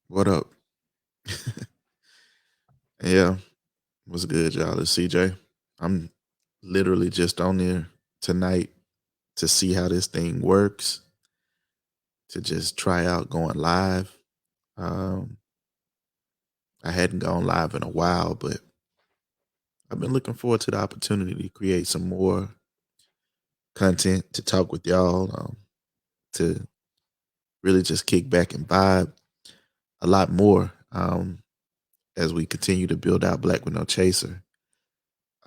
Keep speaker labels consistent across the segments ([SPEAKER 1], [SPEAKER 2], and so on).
[SPEAKER 1] What up? Yeah, what's good, y'all? It's CJ. I'm literally just on there tonight to see how this thing works, to just try out going live. Um, I hadn't gone live in a while, but I've been looking forward to the opportunity to create some more content to talk with y'all, to really just kick back and vibe a lot more as we continue to build out Black with No Chaser.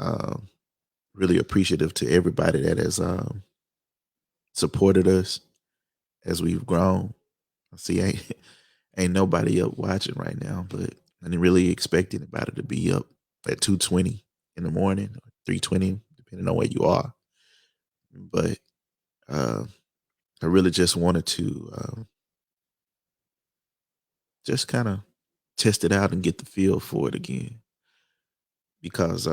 [SPEAKER 1] Um, really appreciative to everybody that has supported us as we've grown. See, ain't nobody up watching right now, but I didn't really expect anybody to be up at 2:20 in the morning or 3:20, depending on where you are. But uh, I really just wanted to just kind of test it out and get the feel for it again, because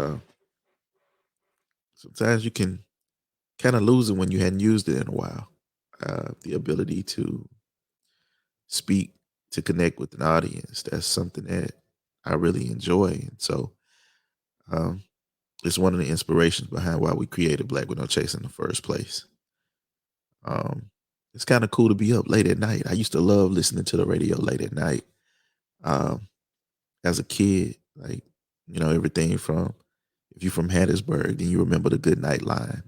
[SPEAKER 1] sometimes you can kind of lose it when you hadn't used it in a while. The ability to speak, to connect with an audience, that's something that I really enjoy. And so um, it's one of the inspirations behind why we created Black with No Chase in the first place. Um, it's kind of cool to be up late at night. I used to love listening to the radio late at night. Um, as a kid, like, everything from, if you're from Hattiesburg, then you remember the Good Night line.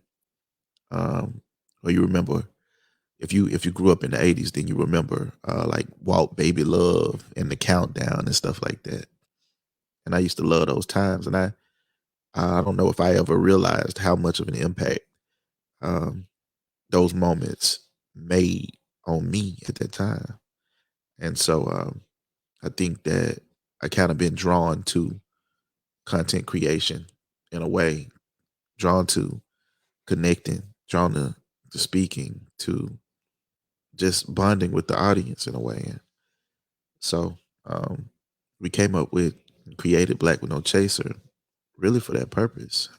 [SPEAKER 1] Or you remember, if you grew up in the '80s, then you remember like Walt Baby Love and the Countdown and stuff like that. And I used to love those times, and I don't know if I ever realized how much of an impact um, those moments made on me at that time. And so I think that I kind of been drawn to content creation in a way, drawn to connecting, drawn to speaking, to just bonding with the audience in a way. And so um, we came up with, created Black with No Chaser really for that purpose,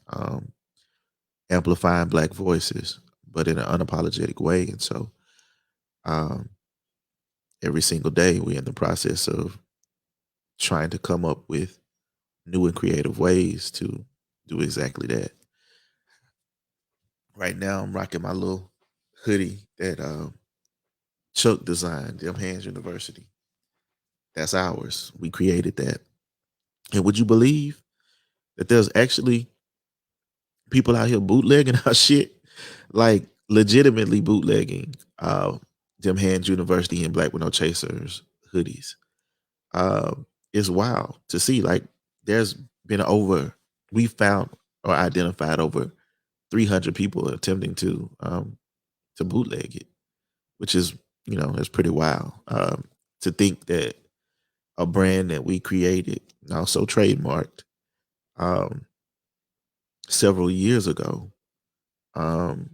[SPEAKER 1] amplifying Black voices, but in an unapologetic way. And so um, every single day we're in the process of trying to come up with new and creative ways to do exactly that. Right now, I'm rocking my little hoodie that Chuck designed, Them Hands University. That's ours. We created that. And would you believe that there's actually people out here bootlegging our shit? Like legitimately bootlegging Them Hands University and Black with No Chasers hoodies. It's wild to see. Like, there's been we found or identified over 300 people attempting to bootleg it, which is, it's pretty wild. To think that a brand that we created and also trademarked um, several years ago um,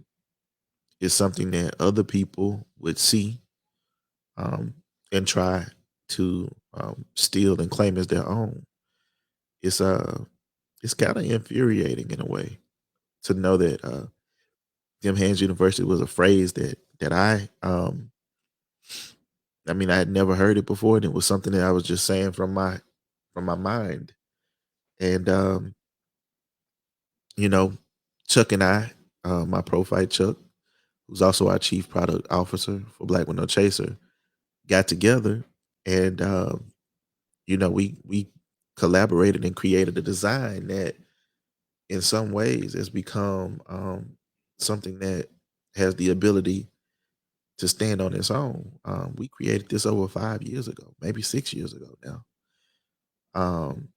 [SPEAKER 1] is something that other people would see um, and try to steal and claim as their own. It's it's kind of infuriating in a way to know that Them Hands University was a phrase that I mean, I had never heard it before, and it was something that I was just saying from my mind. And you know, Chuck and I, my profile Chuck, who's also our chief product officer for Black with No Chaser, got together and we collaborated and created a design that in some ways has become something that has the ability to stand on its own. We created this over 5 years ago, maybe 6 years ago now. Um,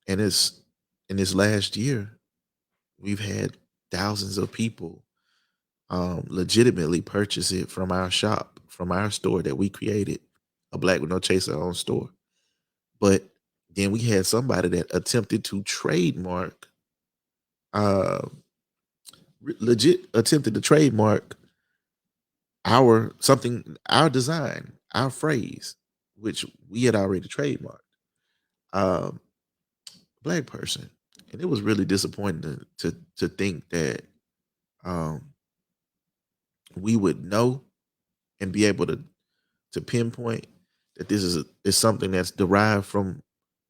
[SPEAKER 1] and it's in this last year, we've had thousands of people legitimately purchase it from our shop, from our store that we created, a Black with No Chaser own store. But then we had somebody that attempted to trademark, uh, legit attempted to trademark our design, our phrase, which we had already trademarked. Um, Black person, and it was really disappointing to think that um, we would know and be able to pinpoint that is something that's derived from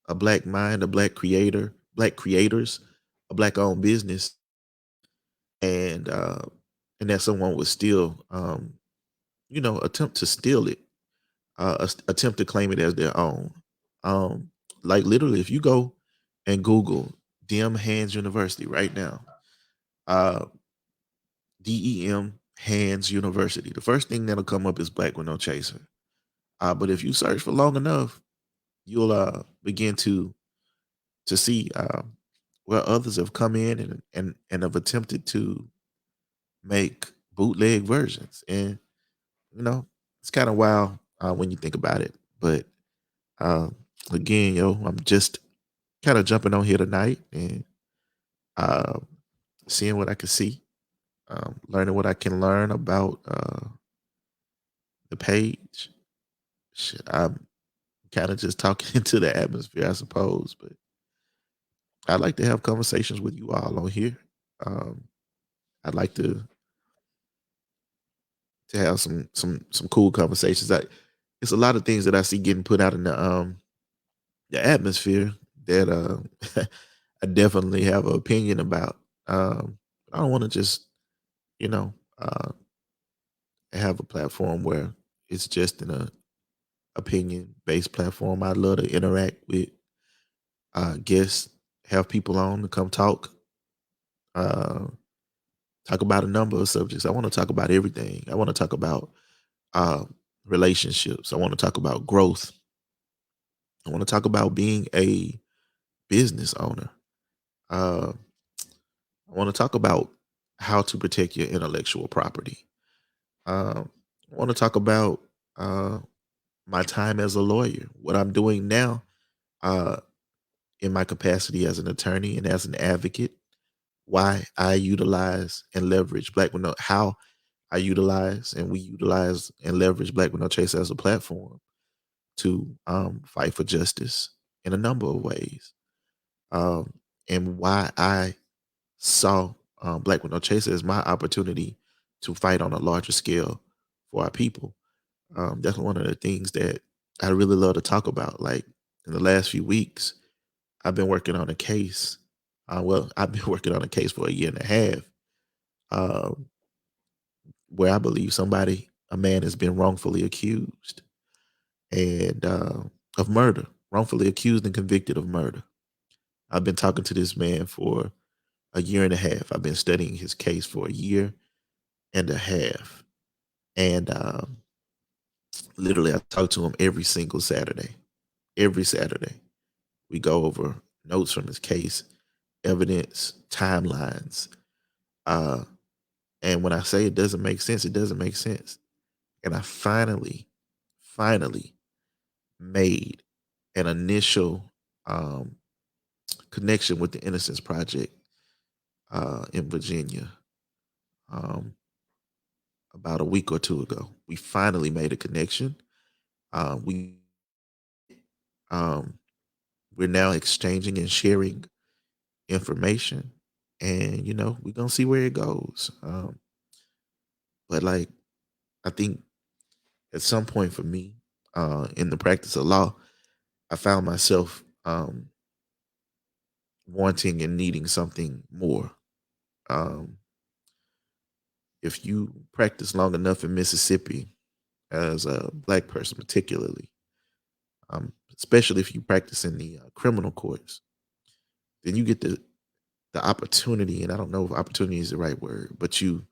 [SPEAKER 1] a black mind, a black creator, black creators, a black owned business, and that someone would still, attempt to steal it, attempt to claim it as their own. Um, like literally, if you go and Google DM Hands University right now, uh, DEM Hands University, the first thing that'll come up is Black with No Chaser. But if you search for long enough, you'll begin to see where others have come in and have attempted to make bootleg versions, and you know it's kind of wild when you think about it. But um, again, I'm just kind of jumping on here tonight and uh, seeing what I can see, learning what I can learn about the page. Shit, I'm kind of just talking into the atmosphere, I suppose. But I like to have conversations with you all on here. Um, I'd like to have some cool conversations. It's a lot of things that I see getting put out in the atmosphere that I definitely have an opinion about. I don't want to just you know uh, have a platform where it's just an opinion based platform. I'd love to interact with guests, have people on to come uh, talk about a number of subjects. I want to talk about everything. I want to talk about uh, relationships. I want to talk about growth. I want to talk about being a business owner. Uh, I want to talk about how to protect your intellectual property. I want to talk about uh, my time as a lawyer, what I'm doing now uh, in my capacity as an attorney and as an advocate, why I utilize and leverage Black with No, how I utilize and we utilize and leverage Black with No Chase as a platform to fight for justice in a number of ways, um, and why I saw Black with No Chaser as my opportunity to fight on a larger scale for our people. That's one of the things that I really love to talk about. Like in the last few weeks, I've been working on a case. I've been working on a case for a year and a half, um, where I believe a man, has been wrongfully accused and of murder, wrongfully accused and convicted of murder. I've been talking to this man for a year and a half. I've been studying his case for a year and a half. And literally, I talk to him every single Saturday. Every Saturday, we go over notes from his case, evidence, timelines. Uh, and when I say it doesn't make sense, it doesn't make sense. And I finally made an initial connection with the Innocence Project in Virginia um, about a week or two ago. We finally made a connection. We um, we're now exchanging and sharing information, and we're gonna see where it goes. But like, I think at some point for me, in the practice of law, I found myself wanting and needing something more. Um, if you practice long enough in Mississippi as a black person, particularly, especially if you practice in the criminal courts, then you get the opportunity, and I don't know if opportunity is the right word, but you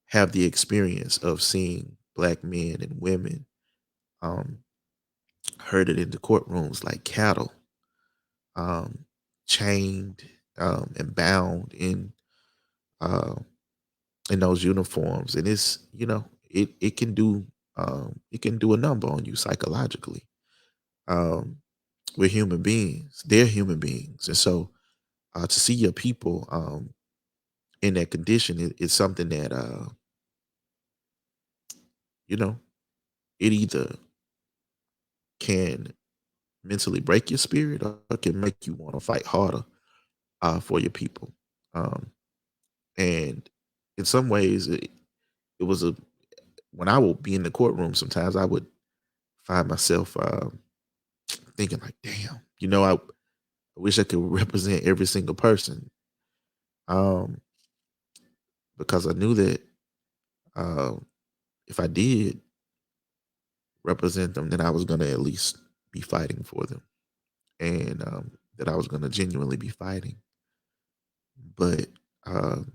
[SPEAKER 1] have the experience of seeing black men and women um, herded into courtrooms like cattle, um, chained and bound uh, in those uniforms, and it can do a number on you psychologically. Um, we're human beings; they're human beings, and so to see your people in that condition is something that you know it either can mentally break your spirit or can make you want to fight harder for your people. Um, and in some ways, it was a when I would be in the courtroom, sometimes I would find myself thinking like, damn, I wish I could represent every single person, um, because I knew that um, if I did represent them, then I was going to at least be fighting for them, and that I was going to genuinely be fighting. But um,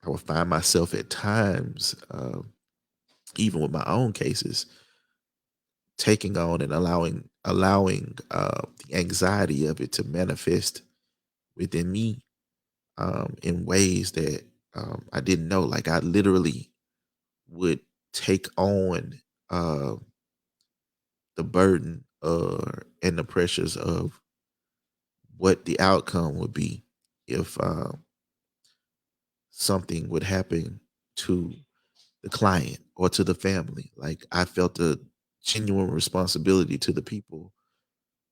[SPEAKER 1] I would find myself at times, even with my own cases, taking on and allowing the anxiety of it to manifest within me in ways that I didn't know. Like I literally would take on uh, the burden and the pressures of what the outcome would be if something would happen to the client or to the family. Like I felt a genuine responsibility to the people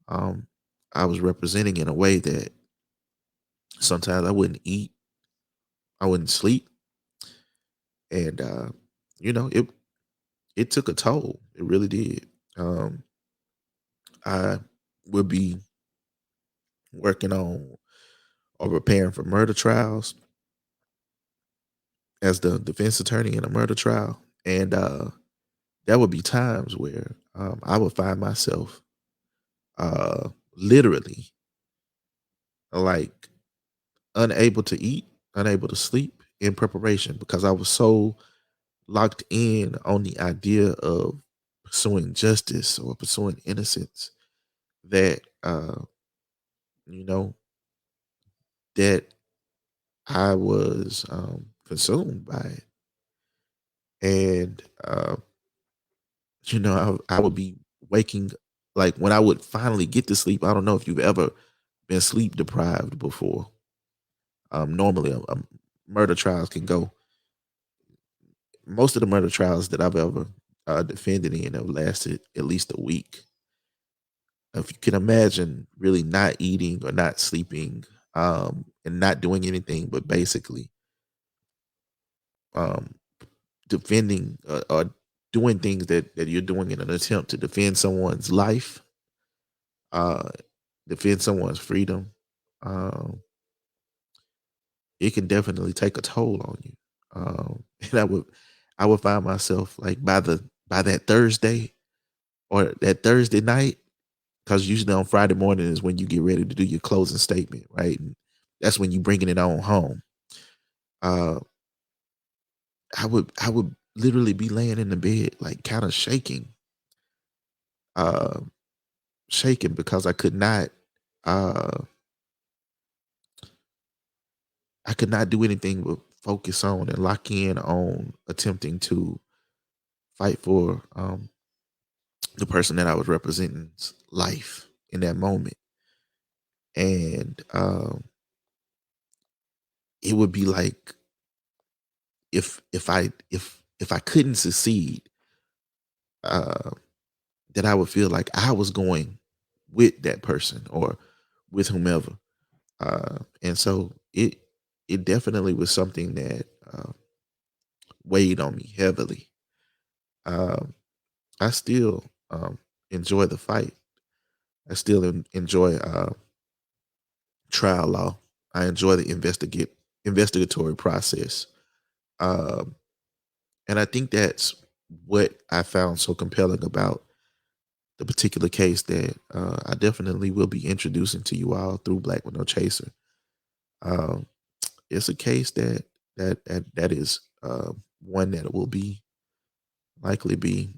[SPEAKER 1] um, I was representing in a way that sometimes I wouldn't eat, I wouldn't sleep, and it took a toll. It really did. Um, I would be working on or preparing for murder trials as the defense attorney in a murder trial, and there would be times where I would find myself literally like unable to eat, unable to sleep in preparation because I was so locked in on the idea of pursuing justice or pursuing innocence that you know that I was consumed by it, and I would be waking like when I would finally get to sleep. I don't know if you've ever been sleep deprived before. Normally, murder trials can go. Most of the murder trials that I've ever defended in have lasted at least a week. If you can imagine really not eating or not sleeping and not doing anything but basically um, defending or doing things that you're doing in an attempt to defend someone's life, uh, defend someone's freedom, um, it can definitely take a toll on you. And I would find myself like by that Thursday or that Thursday night, because usually on Friday morning is when you get ready to do your closing statement, right? And that's when you bringing it on home. Uh, I would literally be laying in the bed, like kind of uh, shaking because uh, I could not do anything but focus on and lock in on attempting to fight for the person that I was representing's life in that moment, and it would be like if I couldn't succeed, uh, that I would feel like I was going with that person or with whomever, and so it definitely was something that weighed on me heavily. Um, I still enjoy the fight. I still enjoy trial law. I enjoy the investigatory process, um, and I think that's what I found so compelling about the particular case that I definitely will be introducing to you all through Black with No Chaser. Um, it's a case that is one that will be likely be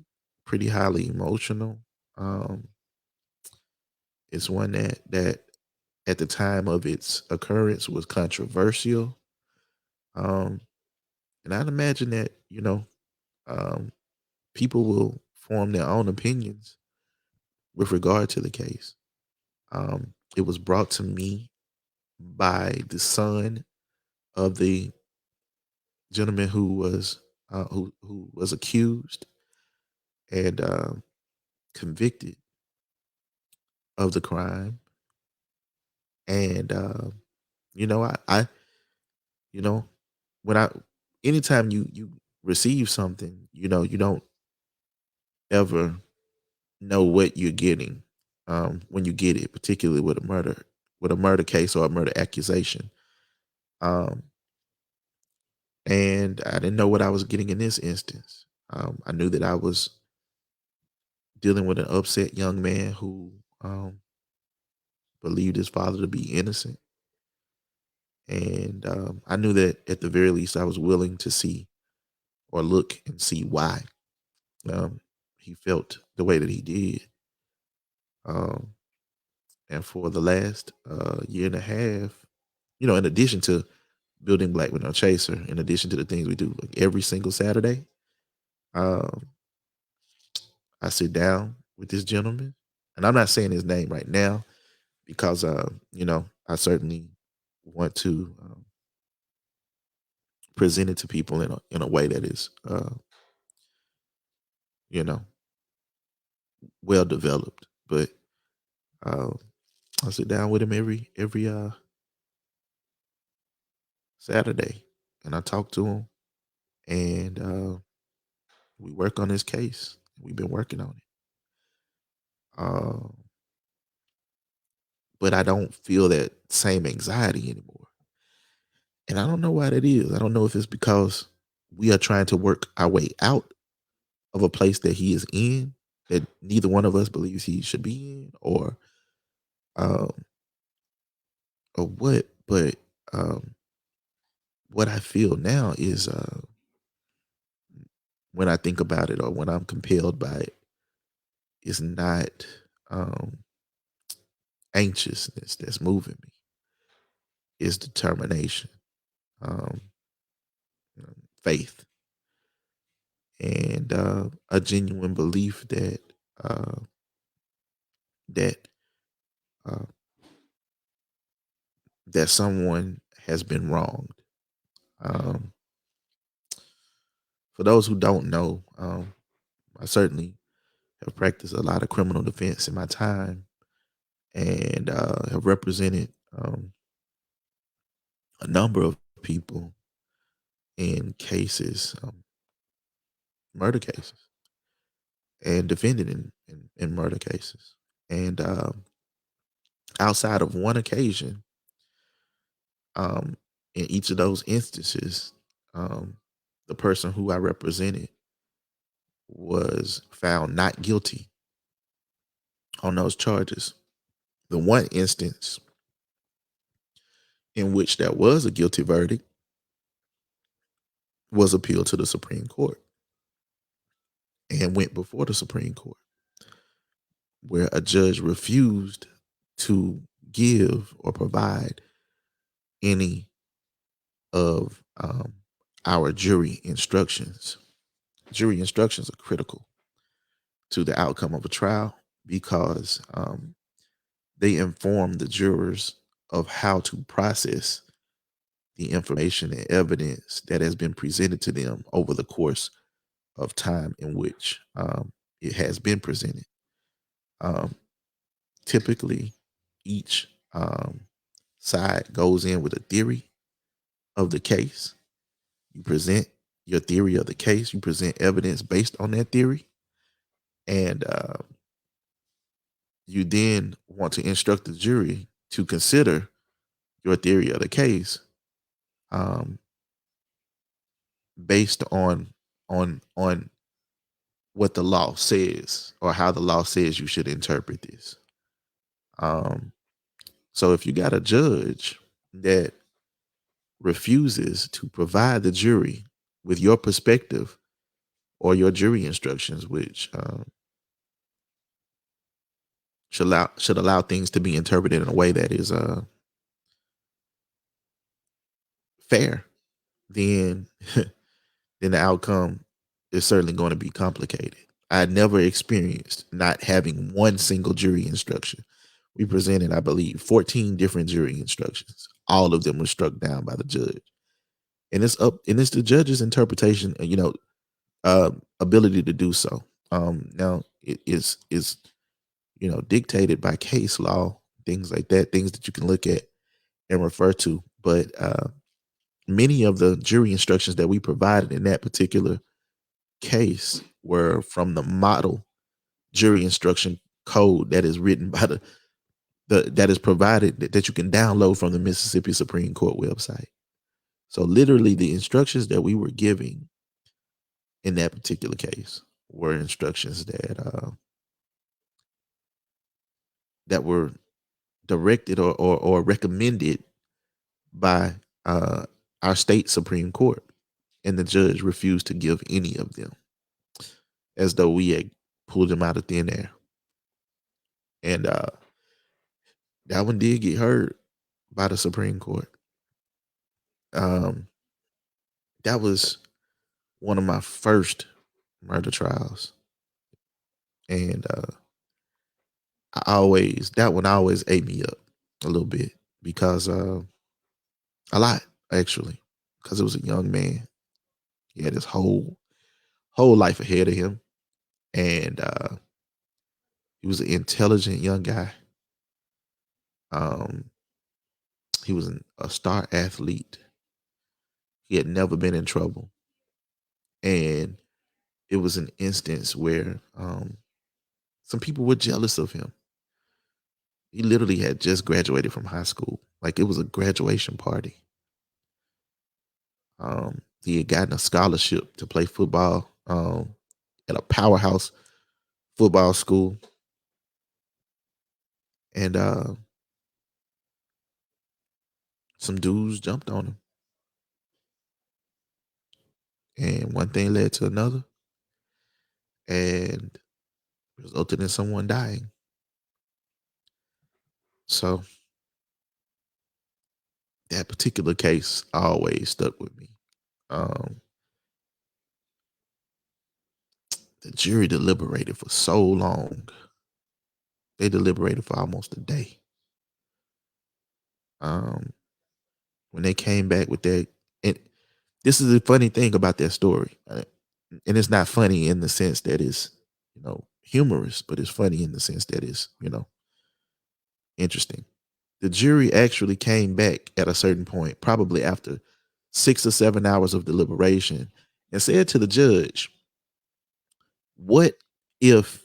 [SPEAKER 1] pretty highly emotional. Um, it's one that at the time of its occurrence was controversial. Um, and I'd imagine that um, people will form their own opinions with regard to the case. It was brought to me by the son of the gentleman who was accused and convicted of the crime. And I you know when I anytime you receive something, you don't ever know what you're getting when you get it, particularly with a murder case or a murder accusation. Um, and I didn't know what I was getting in this instance. I knew that I was dealing with an upset young man who believed his father to be innocent, and I knew that at the very least I was willing to see or look and see why um, he felt the way that he did. Um, and for the last year and a half, in addition to building Black with No Chaser, in addition to the things we do like every single Saturday, um, I sit down with this gentleman, and I'm not saying his name right now because I certainly want to present it to people in a way that is you know well developed. But uh, I sit down with him every Saturday, and I talk to him, and we work on this case. We've been working on it, uh, but I don't feel that same anxiety anymore, and I don't know why that is. I don't know if it's because we are trying to work our way out of a place that he is in that neither one of us believes he should be in, um, or what. But um, what I feel now is when I think about it or when I'm compelled by it, is not um, anxiousness that's moving me. It's determination, um, faith, and a genuine belief uh, that uh, that someone has been wronged. Um, for those who don't know, I certainly have practiced a lot of criminal defense in my time, and have represented a number of people in cases, murder cases, and defended in murder cases. And outside of one occasion, um, in each of those instances, um, the person who I represented was found not guilty on those charges. The one instance in which there was a guilty verdict was appealed to the Supreme Court and went before the Supreme Court, where a judge refused to give or provide any of our jury instructions. Jury instructions are critical to the outcome of a trial because they inform the jurors of how to process the information and evidence that has been presented to them over the course of time in which it has been presented. Um, Typically, each side goes in with a theory of the case. You present your theory of the case, you present evidence based on that theory, and you then want to instruct the jury to consider your theory of the case um, based on what the law says or how the law says you should interpret this. Um, so if you got a judge that refuses to provide the jury with your perspective or your jury instructions, which should allow things to be interpreted in a way that is fair, then then the outcome is certainly going to be complicated. I never experienced not having one single jury instruction. We presented, I believe, 14 different jury instructions. All of them were struck down by the judge. And it's the judge's interpretation, ability to do so. Now it is dictated by case law, things like that, things that you can look at and refer to. But many of the jury instructions that we provided in that particular case were from the model jury instruction code that is written by the that is provided that you can download from the Mississippi Supreme Court website. So literally the instructions that we were giving in that particular case were instructions that were directed or recommended by uh, our state Supreme Court, and the judge refused to give any of them, as though we had pulled them out of thin air. And that one did get heard by the Supreme Court. Um, that was one of my first murder trials, and that one always ate me up a little bit because a lot actually, because it was a young man. He had his whole life ahead of him, and he was an intelligent young guy. Um, he was a star athlete. He had never been in trouble, and it was an instance where some people were jealous of him. He literally had just graduated from high school, like it was a graduation party. He had gotten a scholarship to play football at a powerhouse football school, and some dudes jumped on him, and one thing led to another, and resulted in someone dying. So that particular case always stuck with me. Um, the jury deliberated for so long. They deliberated for almost a day. Um, when they came back with that, and this is the funny thing about that story, and it's not funny in the sense that it's humorous, but it's funny in the sense that it's interesting. The jury actually came back at a certain point, probably after 6 or 7 hours of deliberation, and said to the judge, "What if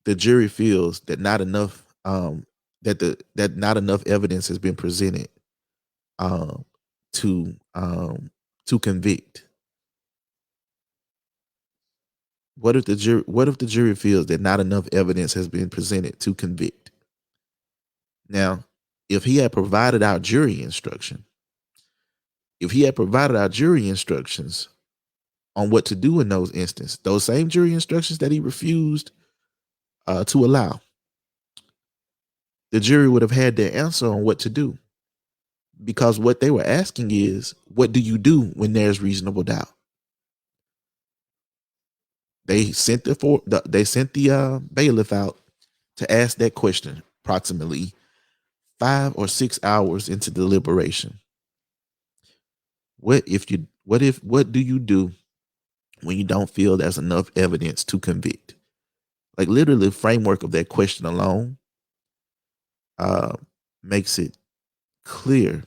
[SPEAKER 1] the jury feels that not enough that not enough evidence has been presented um, to to convict? What if the jury feels that not enough evidence has been presented to convict?" Now, if he had provided our jury instruction, if he had provided our jury instructions on what to do in those instances, those same jury instructions that he refused to allow, the jury would have had their answer on what to do. Because what they were asking is, what do you do when there's reasonable doubt? They sent the bailiff out to ask that question approximately 5 or 6 hours into deliberation. What do you do when you don't feel there's enough evidence to convict? Like literally, the framework of that question alone uh, makes it clear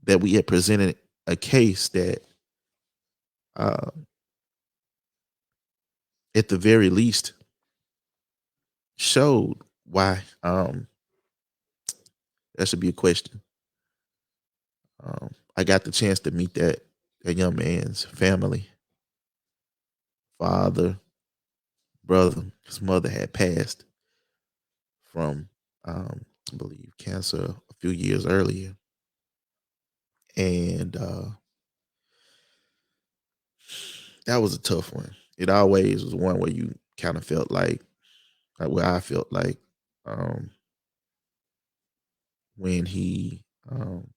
[SPEAKER 1] that we had presented a case that, uh, at the very least, showed why that should be a question. I got the chance to meet that young man's family, father, brother. His mother had passed from, I believe, cancer a few years earlier, and that was a tough one. It always was one where you kind of felt like where I felt like, um, when he um,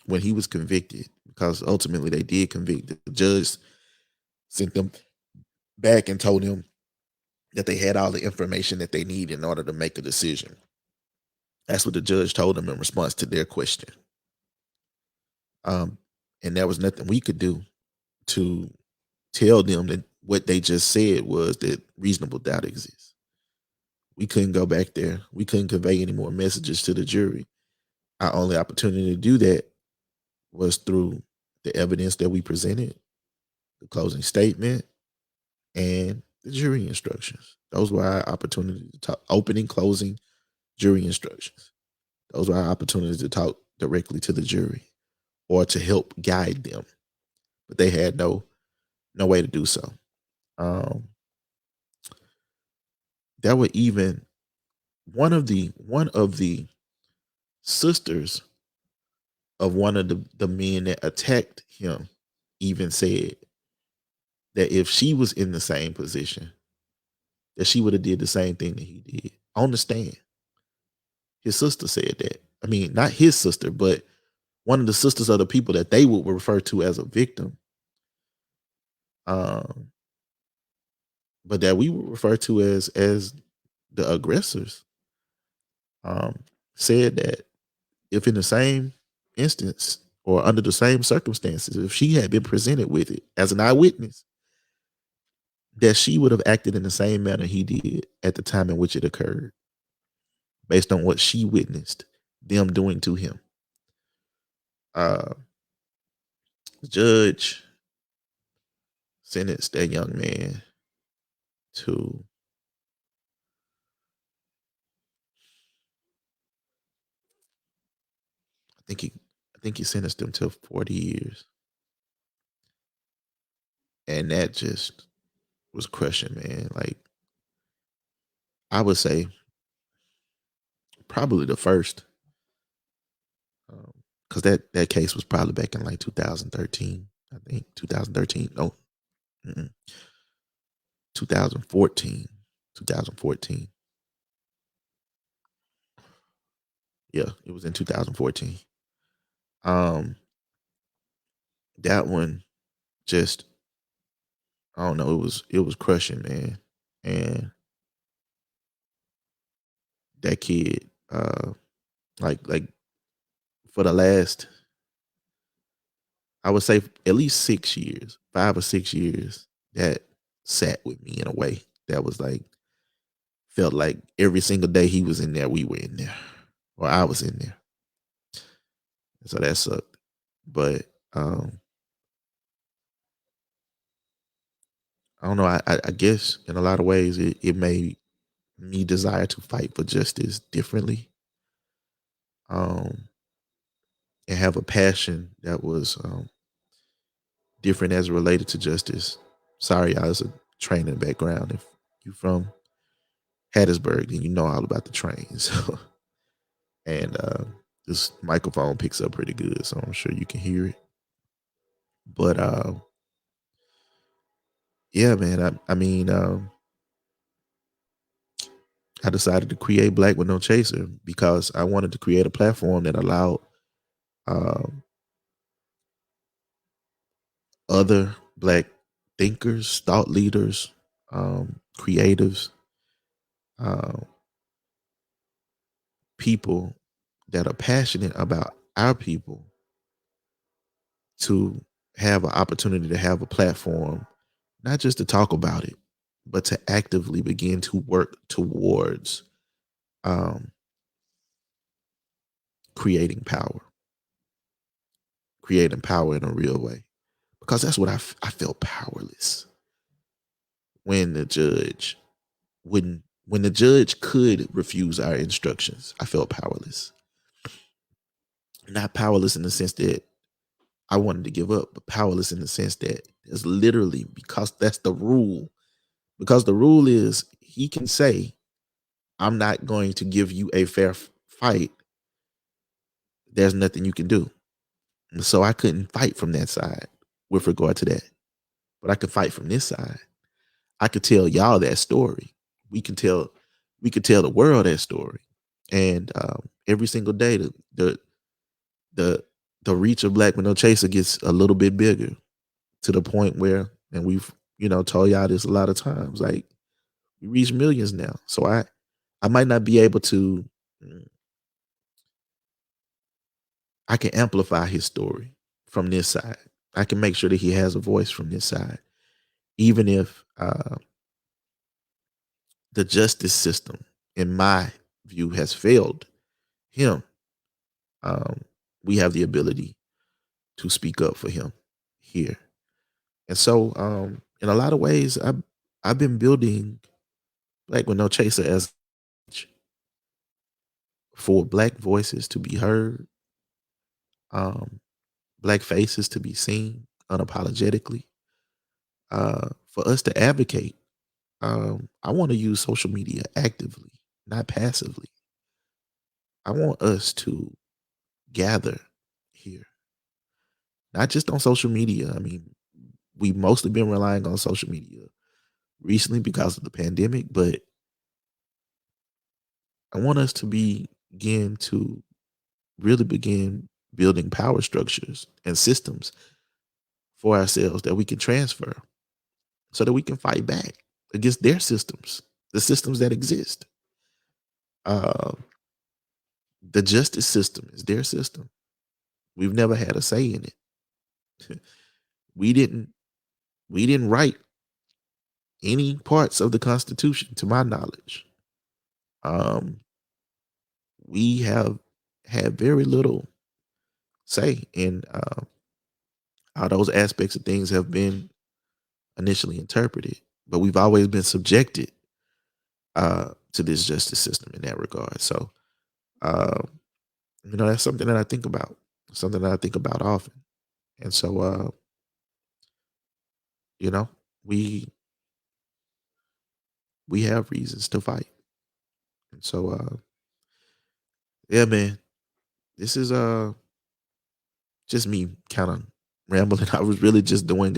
[SPEAKER 1] when he was convicted, because ultimately they did convict. The judge sent them back and told him that they had all the information that they need in order to make a decision. That's what the judge told them in response to their question. Um, and there was nothing we could do to tell them that what they just said was that reasonable doubt exists. We couldn't go back there. We couldn't convey any more messages to the jury. Our only opportunity to do that was through the evidence that we presented, the closing statement, and The jury instructions. Those were our opportunities to talk, opening, closing, jury instructions. Those were our opportunities to talk directly to the jury or to help guide them. But they had no way to do so. Um, there were even one of the sisters of one of the men that attacked him even said that if she was in the same position, that she would have did the same thing that he did on the stand. His sister said that. I mean, not his sister, but one of the sisters of the people that they would refer to as a victim, um, but that we would refer to as the aggressors, um, said that if in the same instance or under the same circumstances, if she had been presented with it as an eyewitness, that she would have acted in the same manner he did at the time in which it occurred, based on what she witnessed them doing to him. Uh, the judge sentenced that young man to, I think he I think he sentenced him to 40 years. And that just was crushing, man. Like, I would say probably the first, because that case was probably back in like 2013. I think 2013. No, mm-mm, 2014. 2014. Yeah, it was in 2014. Um, that one just, I don't know. It was crushing, man. And that kid, like for the last, I would say at least 6 years, 5 or 6 years, that sat with me in a way that was like, felt like every single day he was in there, we were in there, or I was in there. So that sucked. But I don't know. I guess in a lot of ways it made me desire to fight for justice differently, um, and have a passion that was different as it related to justice. Sorry, I was a training background. If you from Hattiesburg, then you know all about the trains. And this microphone picks up pretty good, so I'm sure you can hear it. But yeah, man. I mean, I decided to create Black with No Chaser because I wanted to create a platform that allowed um, other Black thinkers, thought leaders, creatives, uh, people that are passionate about our people to have an opportunity to have a platform, not just to talk about it, but to actively begin to work towards um, creating power, creating power in a real way. Because that's what I felt powerless when the judge when the judge could refuse our instructions. I felt powerless. Not powerless in the sense that I wanted to give up, but powerless in the sense that it's literally because that's the rule. Because the rule is he can say, I'm not going to give you a fair fight. There's nothing you can do. And so I couldn't fight from that side with regard to that. But I could fight from this side. I could tell y'all that story. We can tell we could tell the world that story. And every single day the the reach of Black with No Chaser gets a little bit bigger to the point where, and we've told y'all this a lot of times, like we reach millions now. So I might not be able to, mm, I can amplify his story from this side. I can make sure that he has a voice from this side, even if the justice system, in my view, has failed him. Um, we have the ability to speak up for him here. And so, in a lot of ways, I've been building Black with No Chaser as for Black voices to be heard, um, Black faces to be seen unapologetically, for us to advocate. I want to use social media actively, not passively. I want us to gather here, not just on social media. I mean, we've mostly been relying on social media recently because of the pandemic, but I want us to begin to really begin building power structures and systems for ourselves that we can transfer so that we can fight back against their systems, the systems that exist. Uh, the justice system is their system. We've never had a say in it. we didn't we didn't write any parts of the Constitution, to my knowledge. Um, we have had very little say in how those aspects of things have been initially interpreted, but we've always been subjected to this justice system in that regard. So, uh, that's something that I think about, something that I think about often. And so, you know, we we have reasons to fight. And so, yeah, man, this is just me kind of rambling. I was really just doing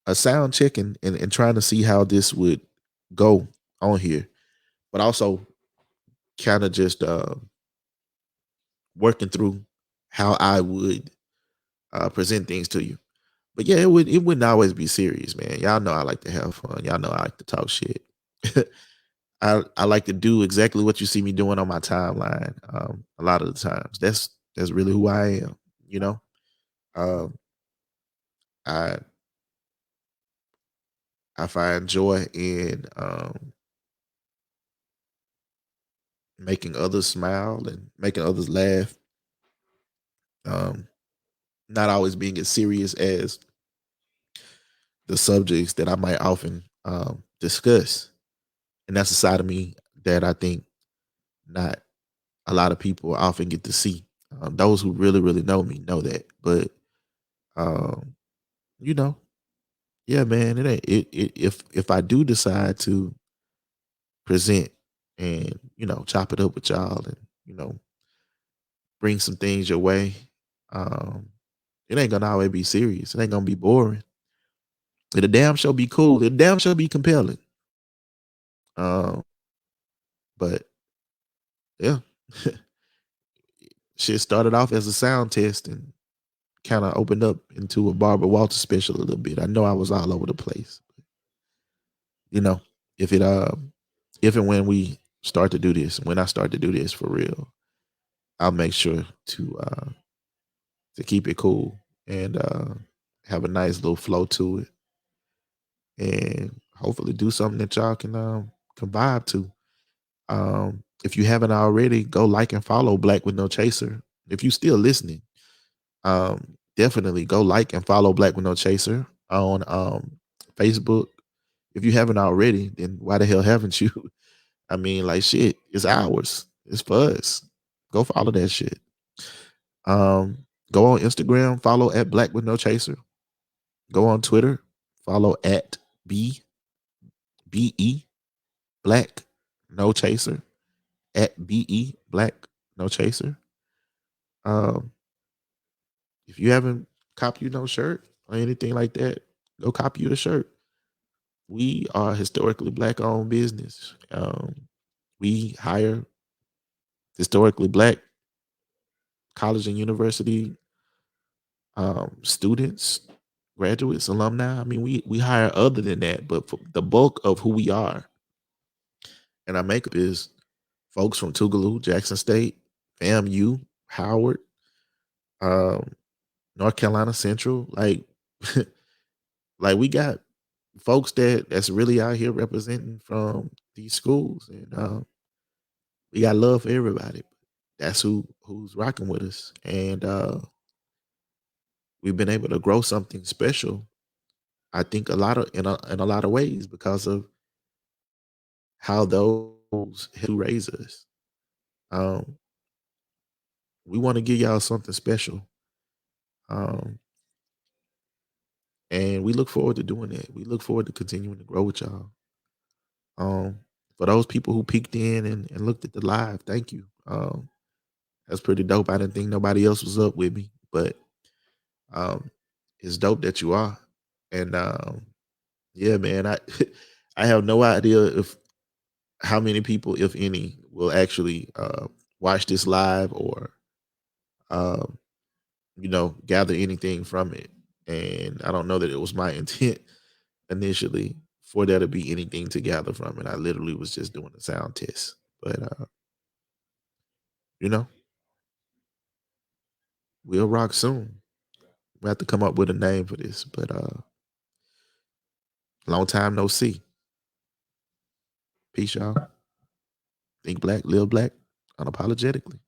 [SPEAKER 1] a sound check and trying to see how this would go on here, but also kind of just working through how I would present things to you. But yeah, it wouldn't always be serious, man. Y'all know I like to have fun. Y'all know I like to talk shit. I like to do exactly what you see me doing on my timeline. A lot of the times, that's really who I am. You know, um, I I find joy in making others smile and making others laugh. Um, not always being as serious as the subjects that I might often discuss, and that's a side of me that I think not a lot of people often get to see. Those who really, really know me know that. But um, you know, yeah, man, it ain't if I do decide to present and chop it up with y'all and bring some things your way, um, it ain't gonna always be serious. It ain't gonna be boring. It'll damn sure be cool. It'll damn sure be compelling. Um, but yeah, shit started off as a sound test and kind of opened up into a Barbara Walters special a little bit. I know I was all over the place. You know, if it if and when we start to do this, when I start to do this for real, I'll make sure to keep it cool and have a nice little flow to it, and hopefully do something that y'all can vibe to. If you haven't already, go like and follow Black with No Chaser. If you still listening, definitely go like and follow Black with No Chaser on Facebook. If you haven't already, then why the hell haven't you? I mean, like shit, it's ours. It's for us. Go follow that shit. Go on Instagram, follow at Black with No Chaser. Go on Twitter, follow at BE Black No Chaser. At BE Black No Chaser. Um, if you haven't copied you no shirt or anything like that, go copy you the shirt. We are historically Black owned business. We hire historically Black college and university students, graduates, alumni. I mean, we hire other than that, but for the bulk of who we are and our makeup is folks from Tougaloo, Jackson State, FAMU, Howard, um, North Carolina Central. Like we got folks that's really out here representing from these schools, and we got love for everybody. That's who's rocking with us, and we've been able to grow something special I think a lot of in a lot of ways because of how those who raise us. Um, we want to give y'all something special. Um, and we look forward to doing that. We look forward to continuing to grow with y'all. For those people who peeked in and looked at the live, thank you. That's pretty dope. I didn't think nobody else was up with me, but um, it's dope that you are. And yeah, man, I I have no idea if how many people, if any, will actually watch this live or um, gather anything from it. And I don't know that it was my intent initially for there to be anything to gather from it. I literally was just doing a sound test. But you know, we'll rock soon. We have to come up with a name for this. But long time no see. Peace, y'all. Think black, live black, unapologetically.